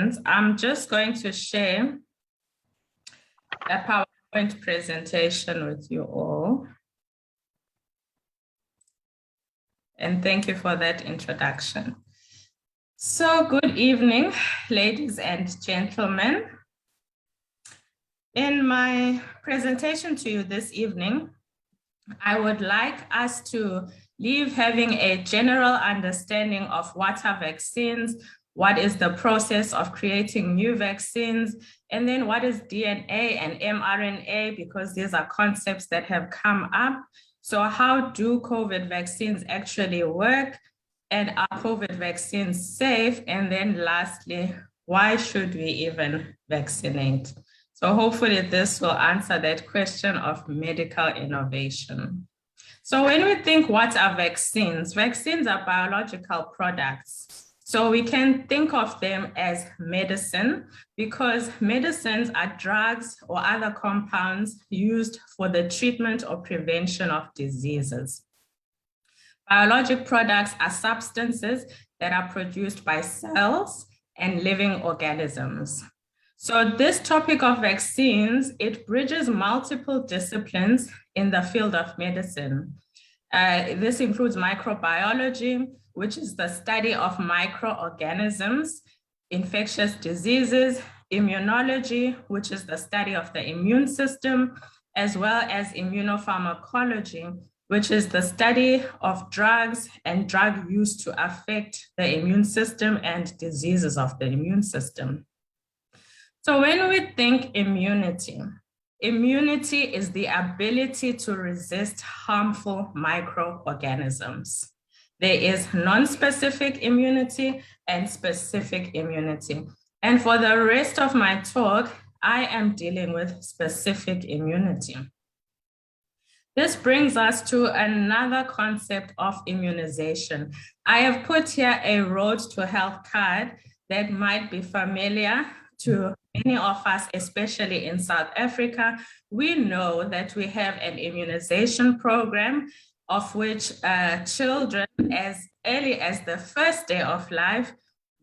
seconds. I'm just going to share a PowerPoint presentation with you all. And thank you for that introduction. So good evening, ladies and gentlemen. In my presentation to you this evening, I would like us to leave having a general understanding of what are vaccines, what is the process of creating new vaccines, and then what is DNA and mRNA, because these are concepts that have come up. So how do COVID vaccines actually work? And are COVID vaccines safe? And then lastly, why should we even vaccinate? So hopefully this will answer that question of medical innovation. So when we think what are vaccines? Vaccines are biological products. So we can think of them as medicine because medicines are drugs or other compounds used for the treatment or prevention of diseases. Biologic products are substances that are produced by cells and living organisms. So this topic of vaccines, it bridges multiple disciplines in the field of medicine. This includes microbiology, which is the study of microorganisms, infectious diseases, immunology, which is the study of the immune system, as well as immunopharmacology, which is the study of drugs and drug use to affect the immune system and diseases of the immune system. So when we think immunity, immunity is the ability to resist harmful microorganisms. There is non-specific immunity and specific immunity. And for the rest of my talk, I am dealing with specific immunity. This brings us to another concept of immunization. I have put here a road to health card that might be familiar to many of us, especially in South Africa. We know that we have an immunization program of which children, as early as the first day of life,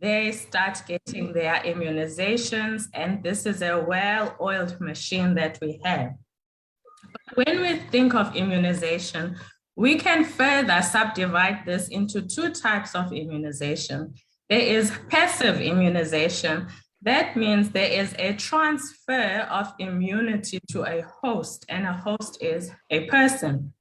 they start getting their immunizations, and this is a well-oiled machine that we have. When we think of immunization, we can further subdivide this into two types of immunization. There is passive immunization. That means there is a transfer of immunity to a host, and a host is a person.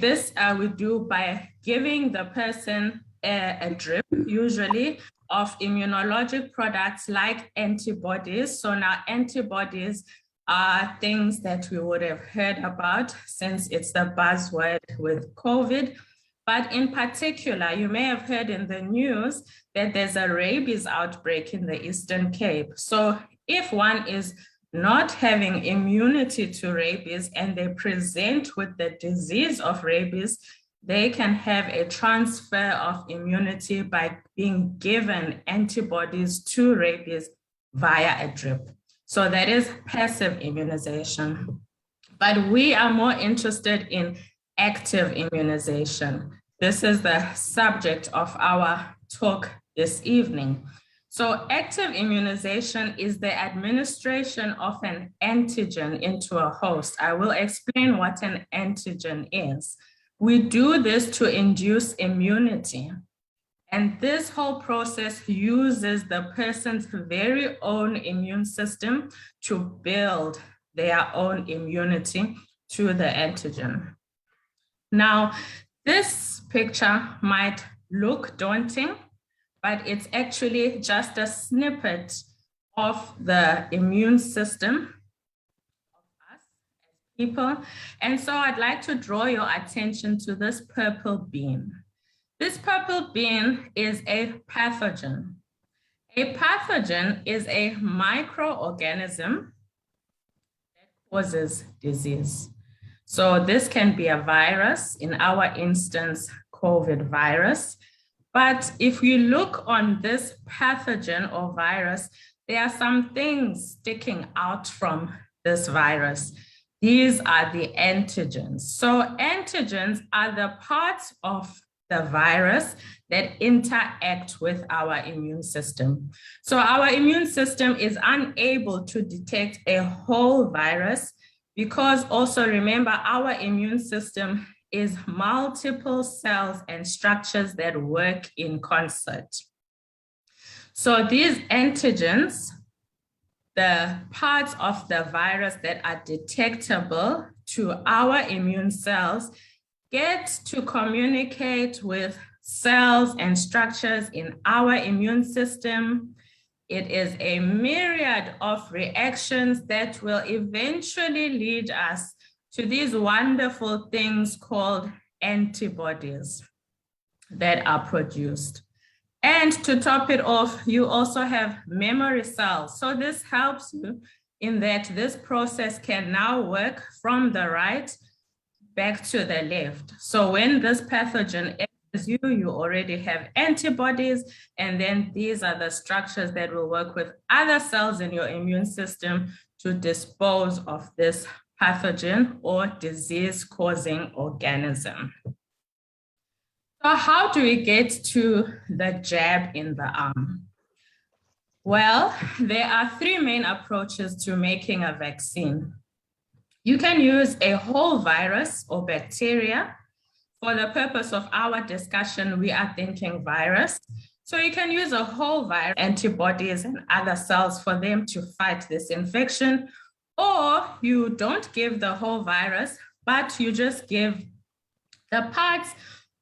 This we do by giving the person a drip, usually, of immunologic products like antibodies. So now antibodies are things that we would have heard about since it's the buzzword with COVID. But in particular, you may have heard in the news that there's a rabies outbreak in the Eastern Cape. So if one is not having immunity to rabies and they present with the disease of rabies, they can have a transfer of immunity by being given antibodies to rabies via a drip. So that is passive immunization. But we are more interested in active immunization. This is the subject of our talk this evening. So active immunization is the administration of an antigen into a host. I will explain what an antigen is. We do this to induce immunity. And this whole process uses the person's very own immune system to build their own immunity to the antigen. Now, this picture might look daunting, but it's actually just a snippet of the immune system of us as people. And so I'd like to draw your attention to this purple bean. This purple bean is a pathogen. A pathogen is a microorganism that causes disease. So this can be a virus, in our instance, COVID virus. But if you look on this pathogen or virus, there are some things sticking out from this virus. These are the antigens. So antigens are the parts of the virus that interact with our immune system. So our immune system is unable to detect a whole virus because also remember our immune system is multiple cells and structures that work in concert. So these antigens, the parts of the virus that are detectable to our immune cells, get to communicate with cells and structures in our immune system. It is a myriad of reactions that will eventually lead us to these wonderful things called antibodies that are produced. And to top it off, you also have memory cells. So this helps you in that this process can now work from the right back to the left. So when this pathogen enters you, you already have antibodies, and then these are the structures that will work with other cells in your immune system to dispose of this pathogen or disease-causing organism. So how do we get to the jab in the arm? Well, there are three main approaches to making a vaccine. You can use a whole virus or bacteria. For the purpose of our discussion, we are thinking virus. So you can use a whole virus, antibodies and other cells for them to fight this infection, or you don't give the whole virus, but you just give the parts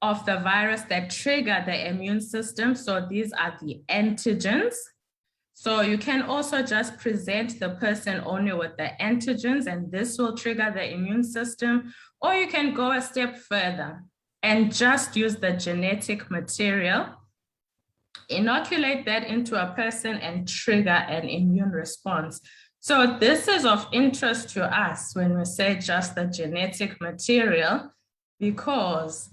of the virus that trigger the immune system. So these are the antigens. So you can also just present the person only with the antigens, and this will trigger the immune system. Or you can go a step further and just use the genetic material, inoculate that into a person and trigger an immune response. So this is of interest to us when we say just the genetic material, because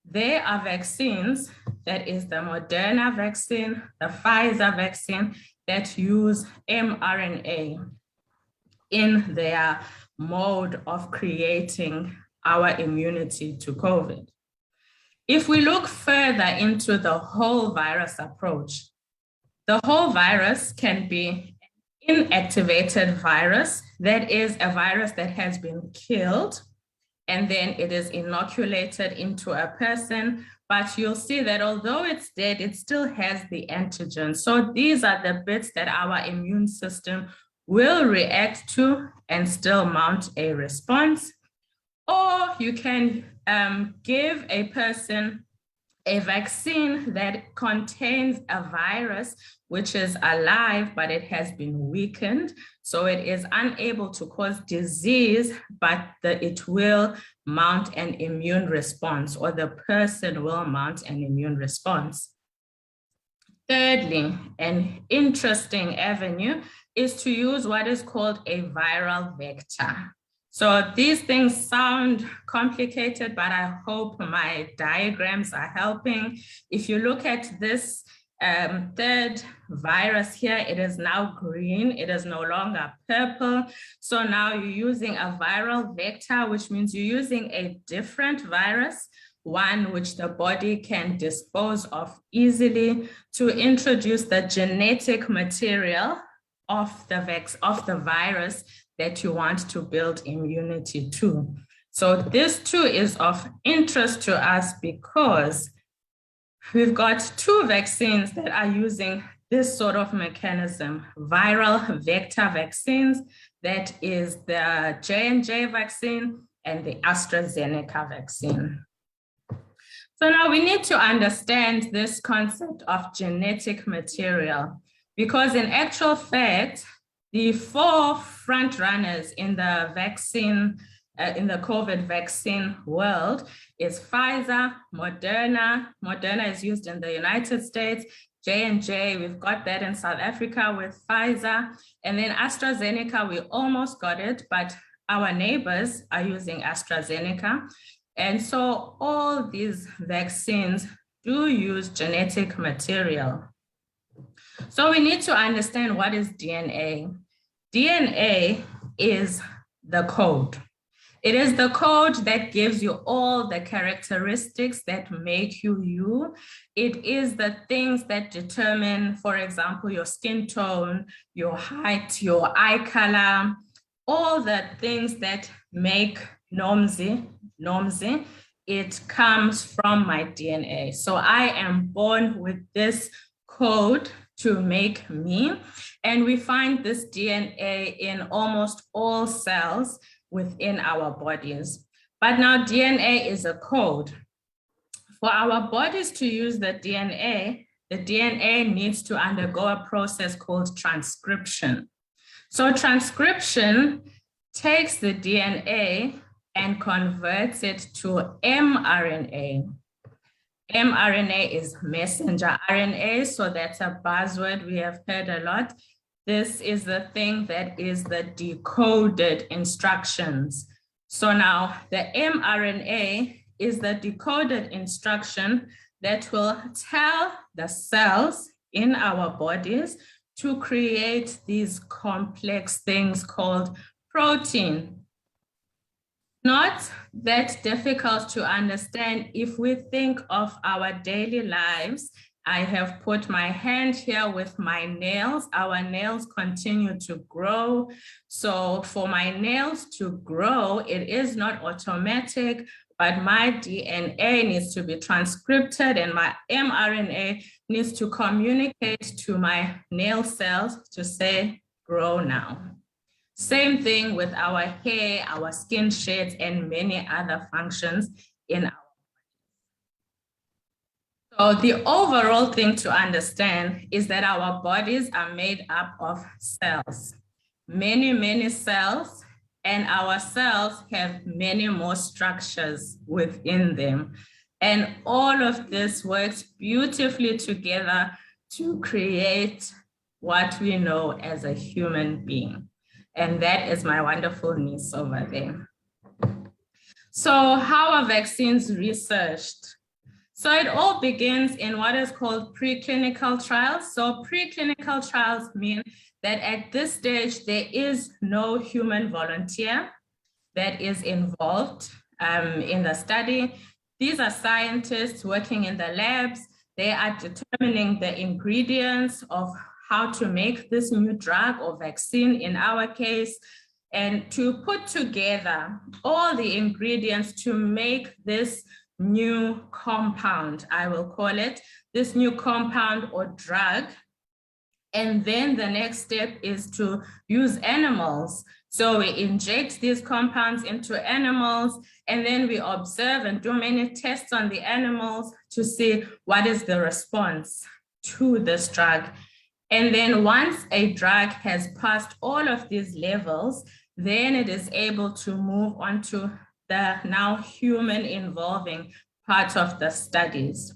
there are vaccines, that is the Moderna vaccine, the Pfizer vaccine, that use mRNA in their mode of creating our immunity to COVID. If we look further into the whole virus approach, the whole virus can be an inactivated virus, that is a virus that has been killed, and then it is inoculated into a person. But you'll see that although it's dead, it still has the antigen. So these are the bits that our immune system will react to and still mount a response. Or you can give a person a vaccine that contains a virus which is alive, but it has been weakened. So it is unable to cause disease, but it will mount an immune response, or the person will mount an immune response. Thirdly, an interesting avenue is to use what is called a viral vector. So these things sound complicated, but I hope my diagrams are helping. If you look at this third virus here, it is now green. It is no longer purple. So now you're using a viral vector, which means you're using a different virus, one which the body can dispose of easily, to introduce the genetic material of the virus that you want to build immunity to. So this too is of interest to us because we've got two vaccines that are using this sort of mechanism, viral vector vaccines, that is the J&J vaccine and the AstraZeneca vaccine. So now we need to understand this concept of genetic material, because in actual fact, the four front runners in the vaccine, in the COVID vaccine world is Pfizer, Moderna. Moderna is used in the United States. J&J, we've got that in South Africa with Pfizer. And then AstraZeneca, we almost got it, but our neighbors are using AstraZeneca. And so all these vaccines do use genetic material. So we need to understand what is DNA. DNA is the code. It is the code that gives you all the characteristics that make you you. It is the things that determine, for example, your skin tone, your height, your eye color, all the things that make Nomzi. It comes from my DNA. So I am born with this code to make me. And we find this DNA in almost all cells within our bodies. But now DNA is a code. For our bodies to use the DNA needs to undergo a process called transcription. So transcription takes the DNA and converts it to mRNA. mRNA is messenger RNA, so that's a buzzword we have heard a lot. This is the thing that is the decoded instructions. So now the mRNA is the decoded instruction that will tell the cells in our bodies to create these complex things called protein. Not that difficult to understand if we think of our daily lives. I have put my hand here with my nails. Our nails continue to grow. So for my nails to grow, it is not automatic, but my DNA needs to be transcribed and my mRNA needs to communicate to my nail cells to say, grow now. Same thing with our hair, our skin shades, and many other functions in our body. So the overall thing to understand is that our bodies are made up of cells, many cells, and our cells have many more structures within them. And all of this works beautifully together to create what we know as a human being. And that is my wonderful niece over there. So how are vaccines researched? So it all begins in what is called preclinical trials. So preclinical trials mean that at this stage, there is no human volunteer that is involved in the study. These are scientists working in the labs. They are determining the ingredients of how to make this new drug or vaccine in our case, and to put together all the ingredients to make this new compound, I will call it, this new compound or drug. And then the next step is to use animals. So we inject these compounds into animals, and then we observe and do many tests on the animals to see what is the response to this drug. And then once a drug has passed all of these levels, then it is able to move on to the now human involving part of the studies.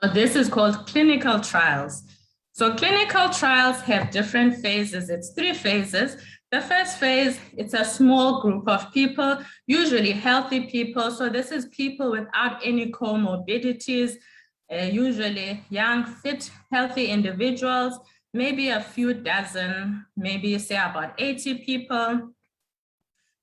So this is called clinical trials. So clinical trials have different phases. It's 3 phases. The first phase, it's a small group of people, usually healthy people. So this is people without any comorbidities, usually young, fit, healthy individuals, maybe a few dozen, maybe say about 80 people.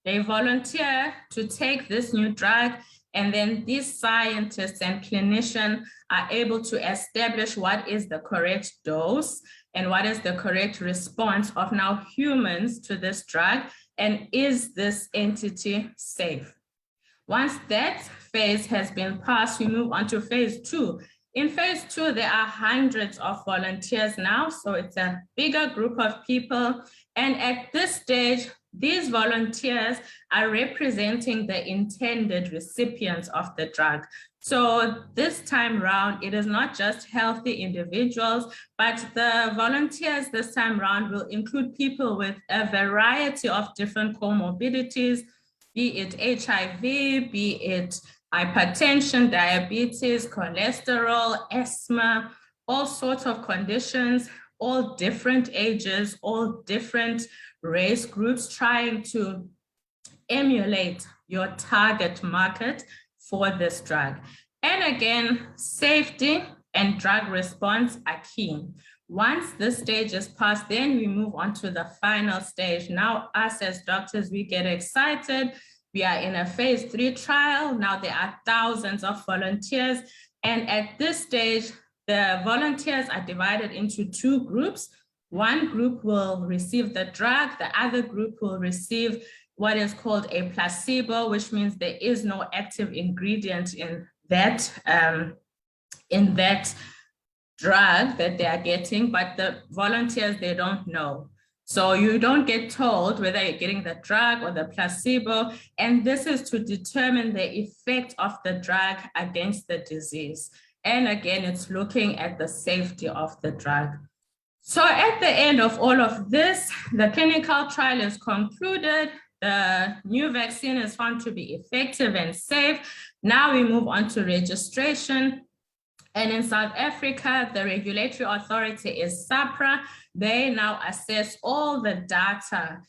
They volunteer to take this new drug, and then these scientists and clinicians are able to establish what is the correct dose and what is the correct response of now humans to this drug, and is this entity safe? Once that phase has been passed, we move on to phase 2. In phase 2, there are hundreds of volunteers now, so it's a bigger group of people. And at this stage, these volunteers are representing the intended recipients of the drug. So this time around, it is not just healthy individuals, but the volunteers this time around will include people with a variety of different comorbidities, be it HIV, be it hypertension, diabetes, cholesterol, asthma, all sorts of conditions, all different ages, all different race groups, trying to emulate your target market for this drug. And again, safety and drug response are key. Once this stage is passed, then we move on to the final stage. Now, us as doctors, we get excited We are in a phase 3 trial. Now there are thousands of volunteers. And at this stage, the volunteers are divided into 2 groups. One group will receive the drug. The other group will receive what is called a placebo, which means there is no active ingredient in that drug that they are getting, but the volunteers, they don't know. So you don't get told whether you're getting the drug or the placebo, and this is to determine the effect of the drug against the disease. And again, it's looking at the safety of the drug. So at the end of all of this, the clinical trial is concluded. The new vaccine is found to be effective and safe. Now we move on to registration. And in South Africa, the regulatory authority is SAHPRA. They now assess all the data,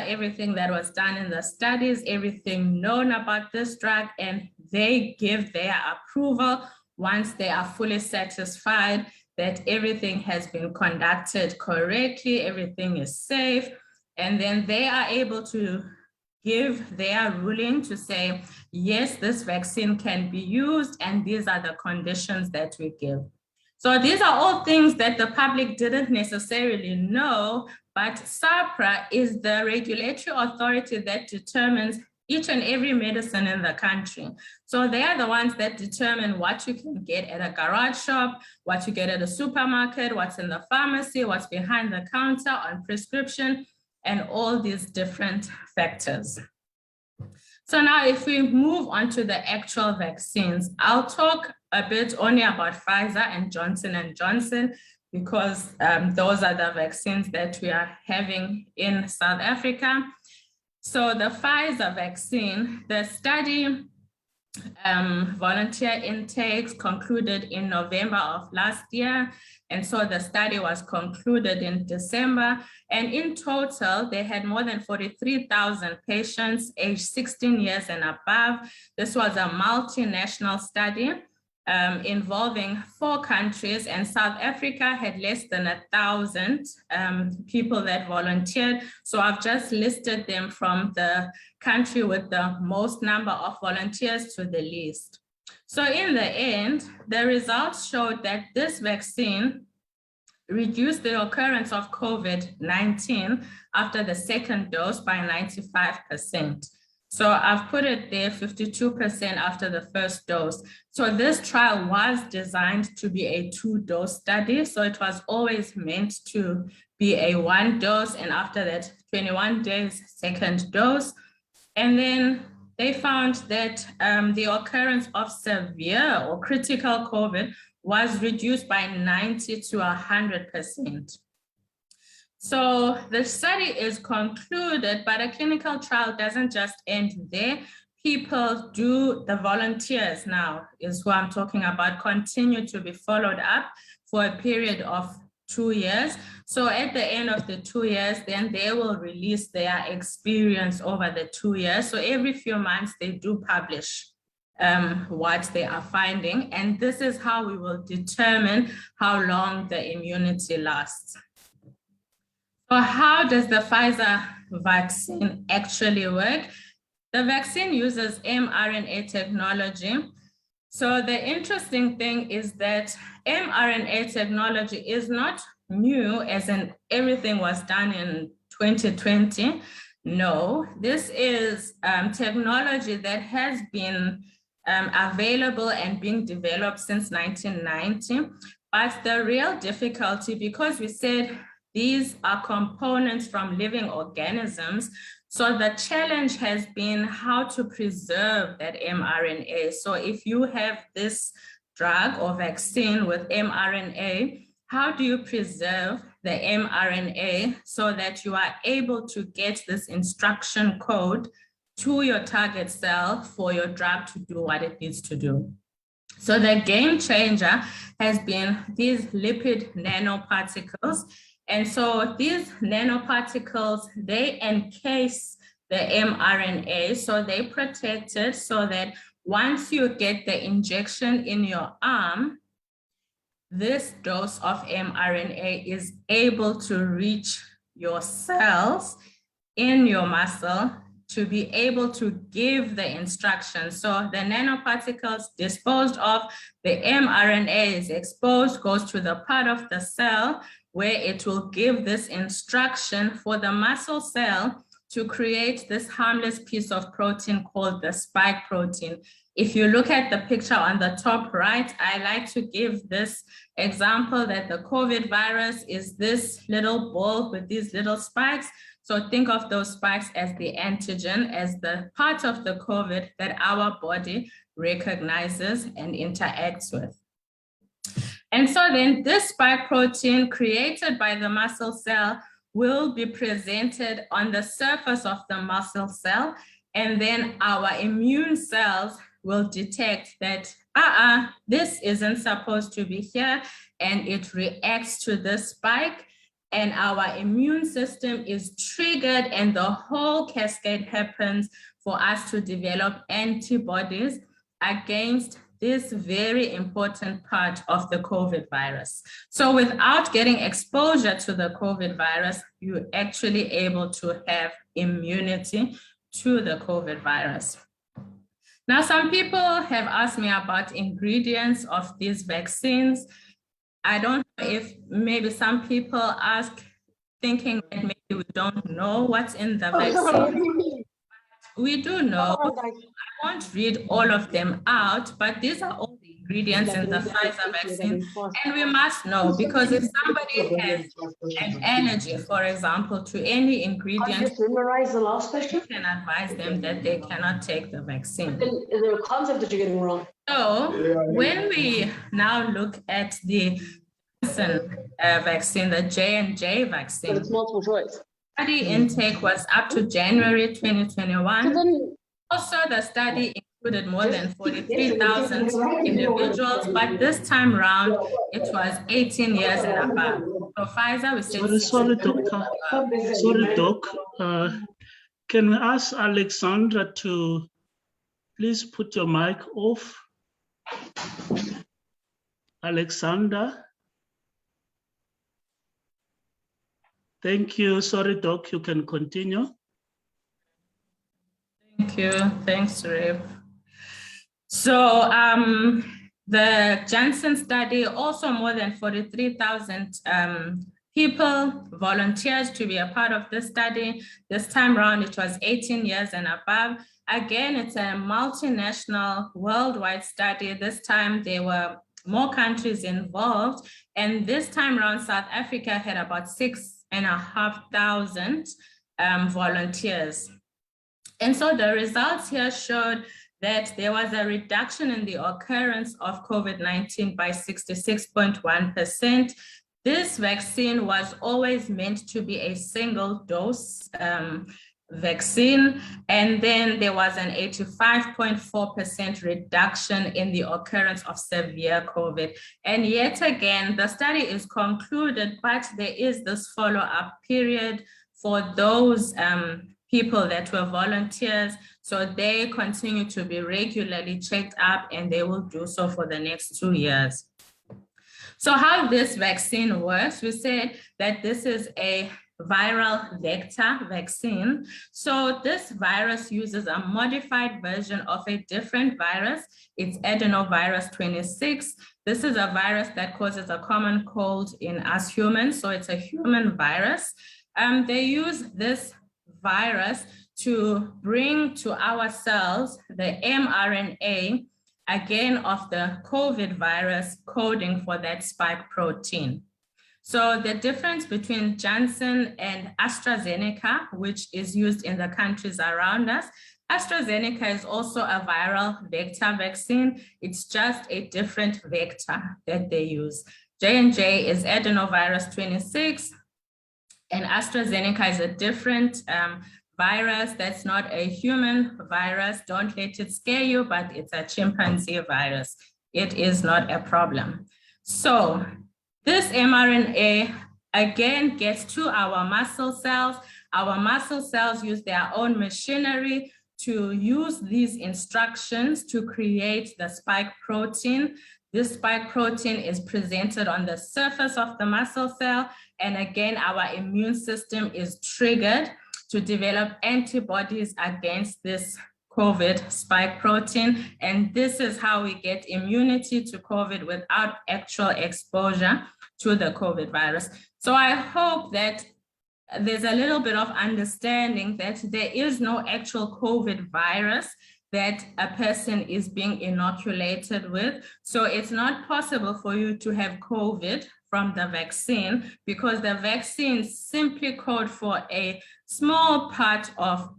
everything that was done in the studies, everything known about this drug, and they give their approval once they are fully satisfied that everything has been conducted correctly, everything is safe, and then they are able to give their ruling to say, yes, this vaccine can be used, and these are the conditions that we give. So these are all things that the public didn't necessarily know, but SAHPRA is the regulatory authority that determines each and every medicine in the country. So they are the ones that determine what you can get at a garage shop, what you get at a supermarket, what's in the pharmacy, what's behind the counter on prescription, and all these different factors. So now if we move on to the actual vaccines, I'll talk a bit only about Pfizer and Johnson & Johnson because those are the vaccines that we are having in South Africa. So the Pfizer vaccine, the study volunteer intakes concluded in November of last year. And so the study was concluded in December. And in total, they had more than 43,000 patients aged 16 years and above. This was a multinational study involving 4 countries, and South Africa had less than 1,000 people that volunteered. So I've just listed them from the country with the most number of volunteers to the least. So in the end, the results showed that this vaccine reduced the occurrence of COVID-19 after the second dose by 95%. So I've put it there 52% after the first dose. So this trial was designed to be a 2-dose study. So it was always meant to be a 1 dose, and after that 21 days, second dose. And then they found that the occurrence of severe or critical COVID was reduced by 90 to 100%. So the study is concluded, but a clinical trial doesn't just end there. People the volunteers now is who I'm talking about, continue to be followed up for a period of 2 years. So at the end of the 2 years, then they will release their experience over the 2 years. So every few months, they do publish what they are finding. And this is how we will determine how long the immunity lasts. So how does the Pfizer vaccine actually work? The vaccine uses mRNA technology. So the interesting thing is that mRNA technology is not new, as in everything was done in 2020. No, this is technology that has been available and being developed since 1990. But the real difficulty, because we said these are components from living organisms, so the challenge has been how to preserve that mRNA. So if you have this drug or vaccine with mRNA, how do you preserve the mRNA so that you are able to get this instruction code to your target cell for your drug to do what it needs to do? So the game changer has been these lipid nanoparticles. And so these nanoparticles, they encase the mRNA, so they protect it so that once you get the injection in your arm, this dose of mRNA is able to reach your cells in your muscle to be able to give the instructions. So the nanoparticles disposed of, the mRNA is exposed, goes to the part of the cell where it will give this instruction for the muscle cell to create this harmless piece of protein called the spike protein. If you look at the picture on the top right, I like to give this example that the COVID virus is this little ball with these little spikes. So think of those spikes as the antigen, as the part of the COVID that our body recognizes and interacts with. And so then this spike protein created by the muscle cell will be presented on the surface of the muscle cell, and then our immune cells will detect that, this isn't supposed to be here, and it reacts to this spike, and our immune system is triggered, and the whole cascade happens for us to develop antibodies against this very important part of the COVID virus. So without getting exposure to the COVID virus, you're actually able to have immunity to the COVID virus. Now, some people have asked me about ingredients of these vaccines. I don't know if maybe some people ask thinking that maybe we don't know what's in the vaccine. We do know. I won't read all of them out, but these are all the ingredients in the Pfizer vaccine. And we must know, because if somebody has an allergy, for example, to any ingredient, just memorize the last question. you can advise them that they cannot take the vaccine. Is there a concept that you're getting wrong? So when we now look at the vaccine, the J&J vaccine, But it's multiple choice. study intake was up to January 2021. Also, the study included more than 43,000 individuals, but this time around, it was 18 years and above. So Pfizer, we said... Sorry, Doctor. Sorry, Doc. Can we ask Alexandra to please put your mic off? Alexander? Thank you. Sorry, Doc, you can continue. Thank you. Thanks, Rip. So the Janssen study, also more than 43,000 people, volunteers to be a part of this study. This time around, it was 18 years and above. Again, it's a multinational worldwide study. This time there were more countries involved. And this time around, South Africa had about 6,500 volunteers. And so the results here showed that there was a reduction in the occurrence of COVID-19 by 66.1%. This vaccine was always meant to be a single dose vaccine. And then there was an 85.4% reduction in the occurrence of severe COVID. And yet again, the study is concluded, but there is this follow-up period for those people that were volunteers. So they continue to be regularly checked up, and they will do so for the next 2 years. So how this vaccine works, we said that this is a viral vector vaccine. So this virus uses a modified version of a different virus. It's adenovirus 26. This is a virus that causes a common cold in us humans. So it's a human virus. They use this virus to bring to our cells the mRNA, again, of the COVID virus coding for that spike protein. So the difference between Janssen and AstraZeneca, which is used in the countries around us, AstraZeneca is also a viral vector vaccine. It's just a different vector that they use. J&J is adenovirus 26, and AstraZeneca is a different virus that's not a human virus. Don't let it scare you, but it's a chimpanzee virus. It is not a problem. So this mRNA, again, gets to our muscle cells. Our muscle cells use their own machinery to use these instructions to create the spike protein. This spike protein is presented on the surface of the muscle cell. And again, our immune system is triggered to develop antibodies against this COVID spike protein. And this is how we get immunity to COVID without actual exposure to the COVID virus. So I hope that there's a little bit of understanding that there is no actual COVID virus that a person is being inoculated with. So it's not possible for you to have COVID from the vaccine, because the vaccine simply code for a small part of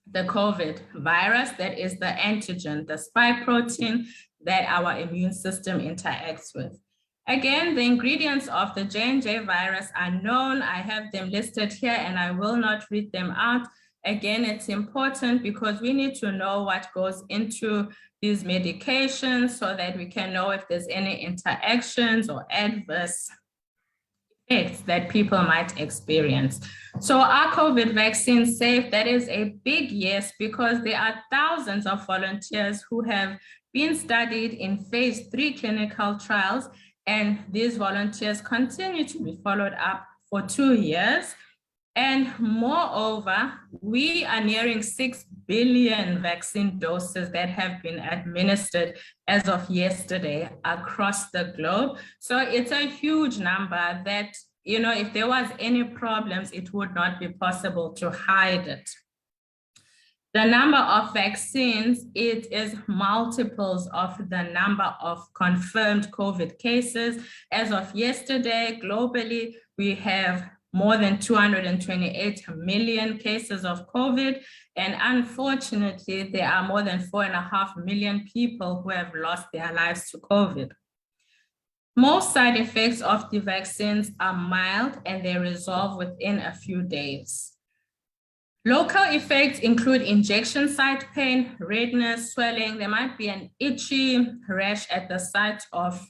the COVID virus, that is the antigen, the spike protein that our immune system interacts with. Again, the ingredients of the J&J virus are known. I have them listed here and I will not read them out. Again, it's important because we need to know what goes into these medications so that we can know if there's any interactions or adverse effects that people might experience. So are COVID vaccines safe? That is a big yes, because there are thousands of volunteers who have been studied in phase 3 clinical trials, and these volunteers continue to be followed up for 2 years. And moreover, we are nearing 6 billion vaccine doses that have been administered as of yesterday across the globe. So it's a huge number that, you know, if there was any problems, it would not be possible to hide it. The number of vaccines, it is multiples of the number of confirmed COVID cases. As of yesterday, globally, we have more than 228 million cases of COVID. And unfortunately, there are more than 4.5 million people who have lost their lives to COVID. Most side effects of the vaccines are mild and they resolve within a few days. Local effects include injection site pain, redness, swelling. There might be an itchy rash at the site of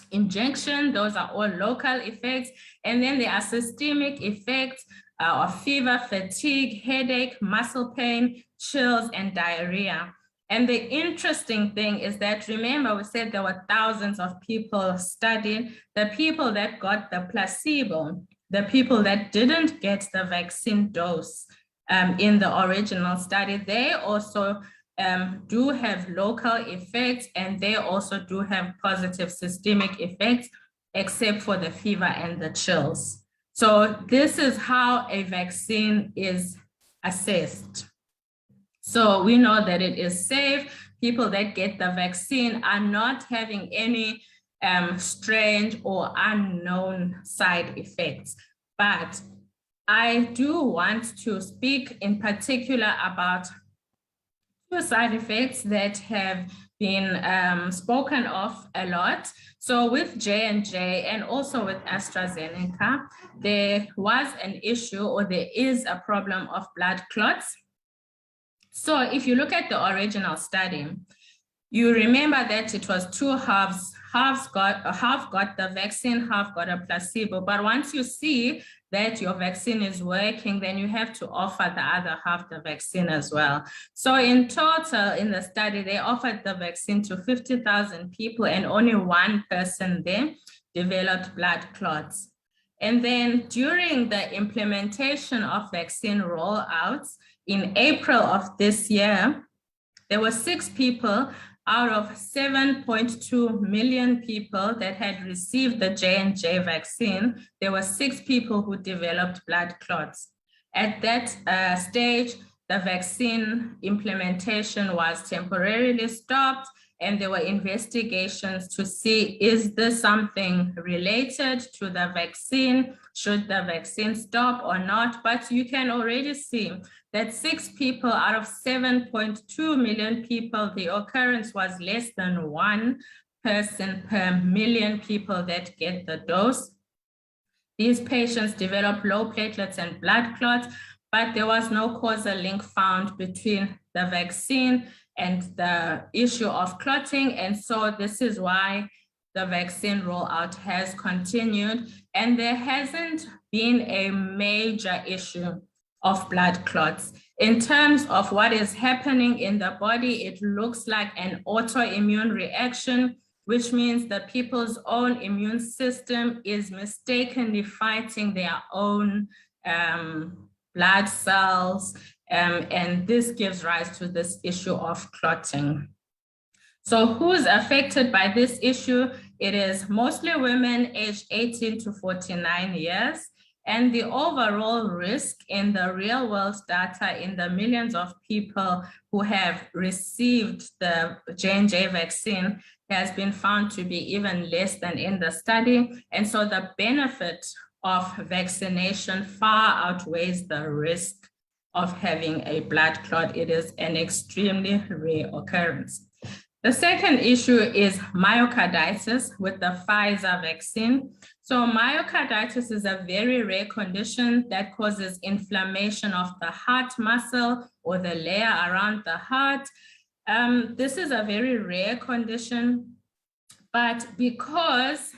injection. Those are all local effects. And then there are systemic effects of fever, fatigue, headache, muscle pain, chills, and diarrhea. And the interesting thing is that, remember, we said there were thousands of people studied. The people that got the placebo, the people that didn't get the vaccine dose in the original study, they also do have local effects, and they also do have positive systemic effects, except for the fever and the chills. So this is how a vaccine is assessed. So we know that it is safe. People that get the vaccine are not having any strange or unknown side effects. But I do want to speak in particular about two side effects that have been spoken of a lot. So with J&J and also with AstraZeneca, there was an issue, or there is a problem of blood clots. So if you look at the original study, you remember that it was two halves. Half got the vaccine, half got a placebo. But once you see that your vaccine is working, then you have to offer the other half the vaccine as well. So in total, in the study, they offered the vaccine to 50,000 people, and only one person there developed blood clots. And then during the implementation of vaccine rollouts in April of this year, there were 6 people out of 7.2 million people that had received the J&J vaccine. There were 6 people who developed blood clots. At that stage, the vaccine implementation was temporarily stopped, and there were investigations to see, is this something related to the vaccine? Should the vaccine stop or not? But you can already see that 6 people out of 7.2 million people, the occurrence was less than 1 person per million people that get the dose. These patients develop low platelets and blood clots, but there was no causal link found between the vaccine and the issue of clotting. And so this is why the vaccine rollout has continued, and there hasn't been a major issue of blood clots. In terms of what is happening in the body, it looks like an autoimmune reaction, which means the people's own immune system is mistakenly fighting their own blood cells, and this gives rise to this issue of clotting. So who's affected by this issue? It is mostly women aged 18 to 49 years. And the overall risk in the real world data in the millions of people who have received the J&J vaccine has been found to be even less than in the study. And so the benefit of vaccination far outweighs the risk of having a blood clot. It is an extremely rare occurrence. The second issue is myocarditis with the Pfizer vaccine. So myocarditis is a very rare condition that causes inflammation of the heart muscle or the layer around the heart. This is a very rare condition, but because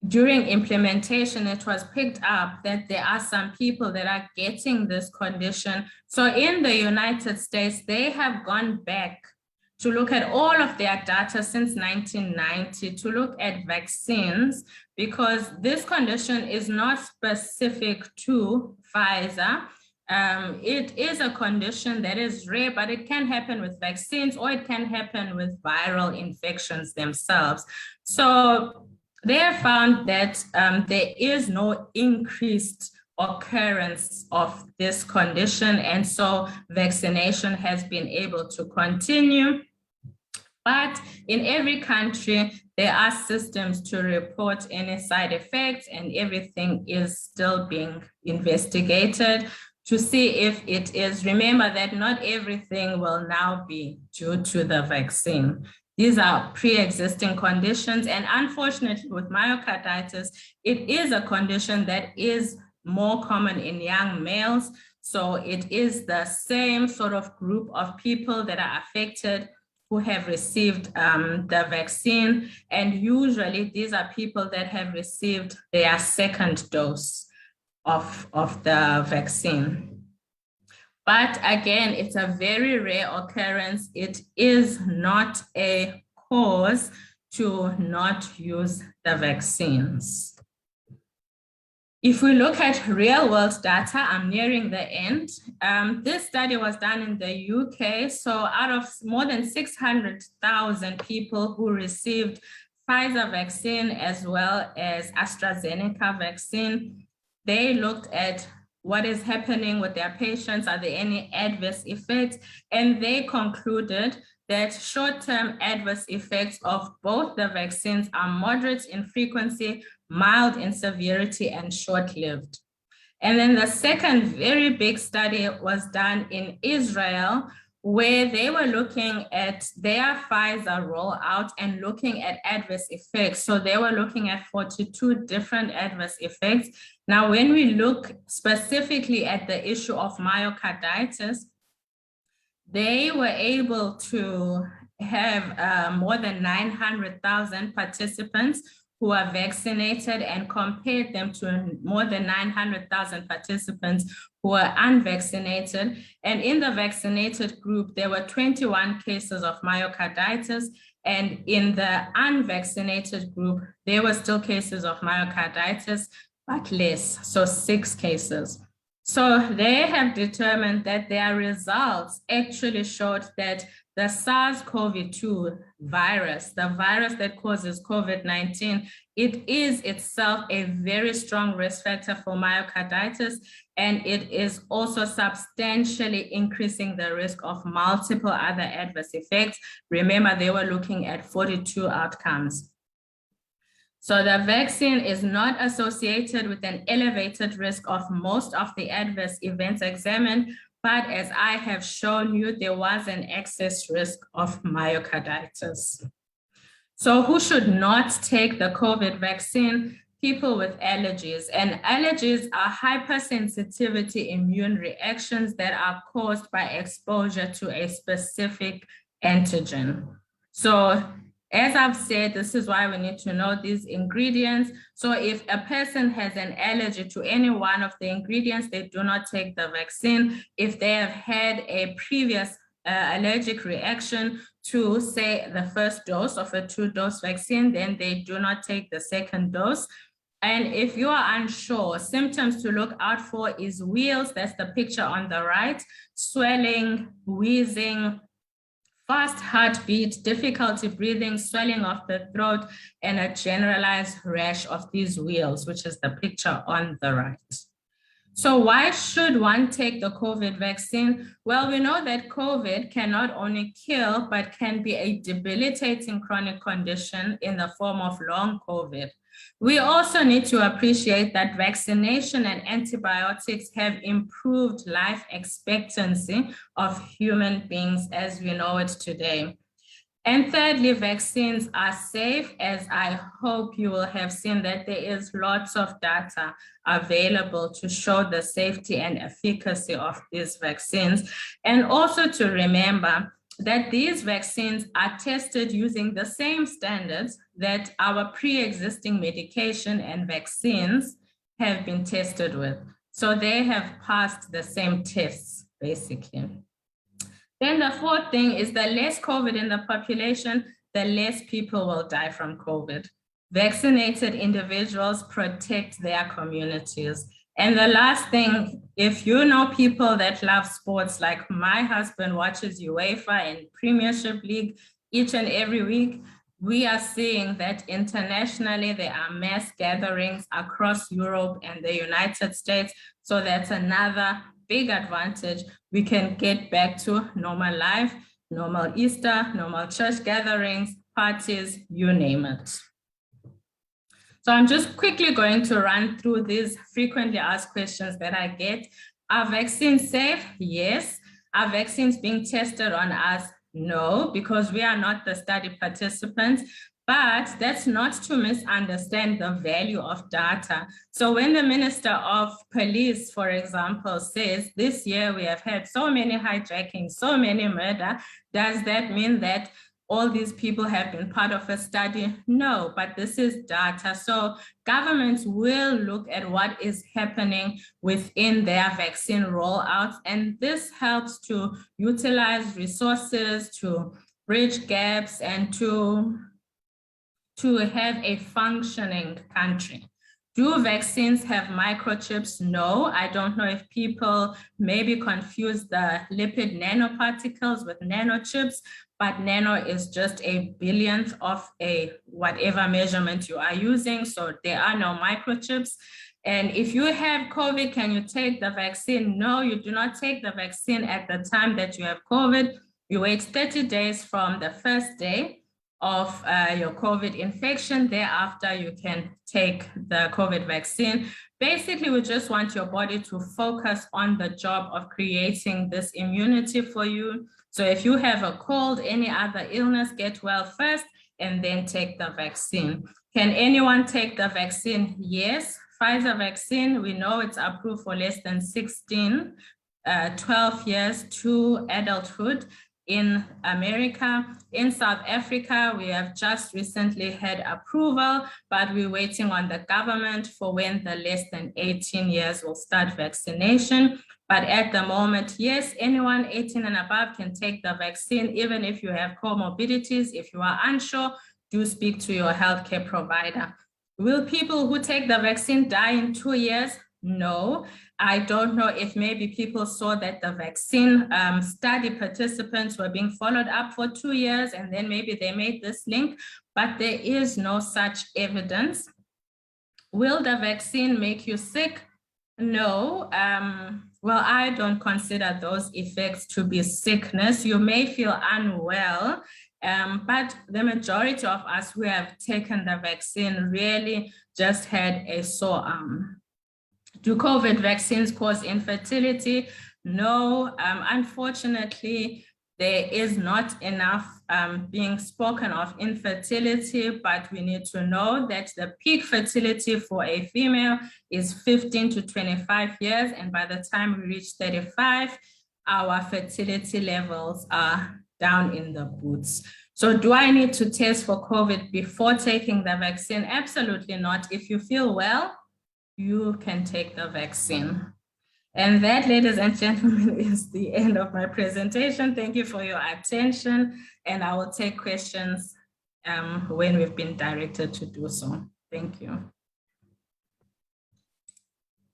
during implementation, it was picked up that there are some people that are getting this condition. So in the United States, they have gone back to look at all of their data since 1990 to look at vaccines, because this condition is not specific to Pfizer. It is a condition that is rare, but it can happen with vaccines or it can happen with viral infections themselves. So they have found that there is no increased occurrence of this condition, and so vaccination has been able to continue. But in every country, there are systems to report any side effects, and everything is still being investigated to see if it is. Remember that not everything will now be due to the vaccine. These are pre-existing conditions, and unfortunately with myocarditis, it is a condition that is more common in young males. So it is the same sort of group of people that are affected who have received the vaccine. And usually these are people that have received their second dose of the vaccine. But again, it's a very rare occurrence. It is not a cause to not use the vaccines. If we look at real world data, I'm nearing the end. This study was done in the UK. So out of more than 600,000 people who received Pfizer vaccine as well as AstraZeneca vaccine, they looked at what is happening with their patients. Are there any adverse effects? And they concluded that short-term adverse effects of both the vaccines are moderate in frequency, mild in severity, and short-lived. And then the second very big study was done in Israel, where they were looking at their Pfizer rollout and looking at adverse effects. So they were looking at 42 different adverse effects. Now, when we look specifically at the issue of myocarditis, they were able to have more than 900,000 participants who are vaccinated and compared them to more than 900,000 participants who are unvaccinated. And in the vaccinated group, there were 21 cases of myocarditis. And in the unvaccinated group, there were still cases of myocarditis, but less, so 6 cases. So they have determined that their results actually showed that the SARS-CoV-2 virus, the virus that causes COVID-19, it is itself a very strong risk factor for myocarditis, and it is also substantially increasing the risk of multiple other adverse effects. Remember, they were looking at 42 outcomes. So the vaccine is not associated with an elevated risk of most of the adverse events examined, but as I have shown you, there was an excess risk of myocarditis. So who should not take the COVID vaccine? People with allergies. And allergies are hypersensitivity immune reactions that are caused by exposure to a specific antigen. So as I've said, this is why we need to know these ingredients. So if a person has an allergy to any one of the ingredients, they do not take the vaccine. If they have had a previous allergic reaction to, say, the first dose of a 2-dose vaccine, then they do not take the second dose. And if you are unsure, symptoms to look out for is wheals, that's the picture on the right, swelling, wheezing, fast heartbeat, difficulty breathing, swelling of the throat, and a generalized rash of these wheals, which is the picture on the right. So why should one take the COVID vaccine? Well, we know that COVID can not only kill, but can be a debilitating chronic condition in the form of long COVID. We also need to appreciate that vaccination and antibiotics have improved life expectancy of human beings as we know it today. And thirdly, vaccines are safe, as I hope you will have seen that there is lots of data available to show the safety and efficacy of these vaccines. And also to remember that these vaccines are tested using the same standards that our pre-existing medication and vaccines have been tested with. So they have passed the same tests, basically. Then the fourth thing is the less COVID in the population, the less people will die from COVID. Vaccinated individuals protect their communities. And the last thing, if you know people that love sports, like my husband watches UEFA and Premiership League each and every week, we are seeing that internationally there are mass gatherings across Europe and the United States. So that's another big advantage. We can get back to normal life, normal Easter, normal church gatherings, parties, you name it. So I'm just quickly going to run through these frequently asked questions that I get. Are vaccines safe? Yes. Are vaccines being tested on us? No, because we are not the study participants. But that's not to misunderstand the value of data. So when the Minister of Police, for example, says this year we have had so many hijackings, so many murder, does that mean that all these people have been part of a study? No, but this is data. So governments will look at what is happening within their vaccine rollouts, and this helps to utilize resources, to bridge gaps, and to have a functioning country. Do vaccines have microchips? No, I don't know if people maybe confuse the lipid nanoparticles with nanochips, but nano is just a billionth of a whatever measurement you are using. So there are no microchips. And if you have COVID, can you take the vaccine? No, you do not take the vaccine at the time that you have COVID. You wait 30 days from the first day of your COVID infection. Thereafter, you can take the COVID vaccine. Basically, we just want your body to focus on the job of creating this immunity for you. So if you have a cold, any other illness, get well first and then take the vaccine. Can anyone take the vaccine? Yes. Pfizer vaccine, we know it's approved for less than 12 years to adulthood. In America, in South Africa, we have just recently had approval, but we're waiting on the government for when the less than 18 years will start vaccination. But at the moment, yes, anyone 18 and above can take the vaccine, even if you have comorbidities. If you are unsure, do speak to your healthcare provider. Will people who take the vaccine die in 2 years? No, I don't know if maybe people saw that the vaccine study participants were being followed up for 2 years and then maybe they made this link, but there is no such evidence. Will the vaccine make you sick? No, well, I don't consider those effects to be sickness. You may feel unwell, but the majority of us who have taken the vaccine really just had a sore arm. Do COVID vaccines cause infertility? No, unfortunately, there is not enough being spoken of infertility, but we need to know that the peak fertility for a female is 15 to 25 years. And by the time we reach 35, our fertility levels are down in the boots. So do I need to test for COVID before taking the vaccine? Absolutely not. If you feel well, you can take the vaccine. And that, ladies and gentlemen, is the end of my presentation. Thank you for your attention. And I will take questions when we've been directed to do so. Thank you.